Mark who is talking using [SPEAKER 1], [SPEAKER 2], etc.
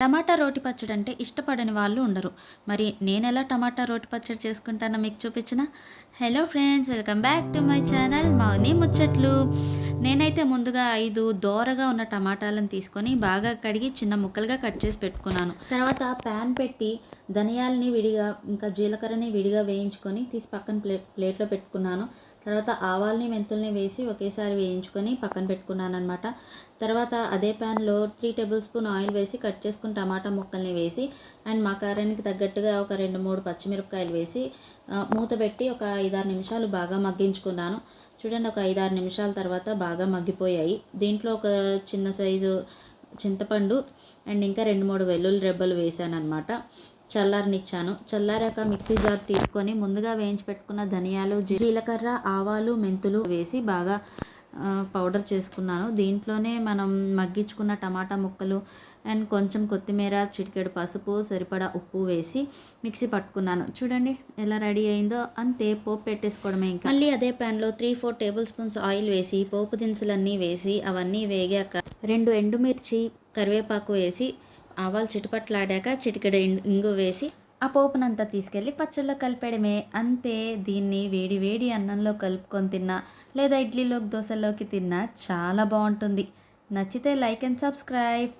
[SPEAKER 1] టమాటా రోటి పచ్చడి అంటే ఇష్టపడని వాళ్ళు ఉండరు. మరి నేనెలా టమాటా రోటి పచ్చడి చేసుకుంటానో మీకు చూపించనా? Hello friends, welcome back to my channel Mouni Muchatlu. నేనైతే ముందుగా 5 దోరగా ఉన్న టమాటాలను తీసుకొని బాగా కడిగి చిన్న ముక్కలుగా కట్ చేసి పెట్టుకున్నాను. తర్వాత ప్యాన్ పెట్టి ధనియాలని విడిగా ఇంకా జీలకర్రని విడిగా వేయించుకొని తీసి పక్కన ప్లేట్లో పెట్టుకున్నాను. తర్వాత ఆవాల్ని మెంతుల్ని వేసి ఒకేసారి వేయించుకొని పక్కన పెట్టుకున్నానమాట. తర్వాత అదే ప్యాన్లో 3 టేబుల్ స్పూన్ ఆయిల్ వేసి కట్ చేసుకున్న టమాటా ముక్కల్ని వేసి అండ్ మా కారానికి తగ్గట్టుగా ఒక 2-3 పచ్చిమిరపకాయలు వేసి మూత పెట్టి ఒక 5-6 నిమిషాలు బాగా మగ్గించుకున్నాను. చూడండి, ఒక 5-6 నిమిషాల తర్వాత బాగా మగ్గిపోయాయి. దీంట్లో ఒక చిన్న సైజు చింతపండు అండ్ ఇంకా 2-3 వెల్లుల్లి రెబ్బలు వేసానమాట. చల్లారనిచ్చాను. చల్లారాక మిక్సీ జార్ తీసుకొని ముందుగా వేయించి పెట్టుకున్న ధనియాలు, జీలకర్ర, ఆవాలు, మెంతులు వేసి బాగా పౌడర్ చేసుకున్నాను. దీంట్లోనే మనం మగ్గించుకున్న టమాటా ముక్కలు అండ్ కొంచెం కొత్తిమీర, చిటికెడు పసుపు, సరిపడా ఉప్పు వేసి మిక్సీ పట్టుకున్నాను. చూడండి ఎలా రెడీ అయిందో. అంతే, పోపు పెట్టేసుకోవడమే. ఇంకా మళ్ళీ అదే ప్యాన్లో 3-4 టేబుల్ స్పూన్స్ ఆయిల్ వేసి పోపు దినుసులన్నీ వేసి అవన్నీ వేగాక 2 ఎండుమిర్చి, కరివేపాకు వేసి ఆవాలు చిటపట్లాడాక చిటికెడు ఇంగు వేసి ఆ పోపునంతా తీసుకెళ్ళి పచ్చళ్ళలో కలిపేయడమే. అంతే. దీన్ని వేడి వేడి అన్నంలో కలుపుకొని తిన్నా లేదా ఇడ్లీలోకి, దోశల్లోకి తిన్నా చాలా బాగుంటుంది. నచ్చితే లైక్ అండ్ సబ్స్క్రైబ్.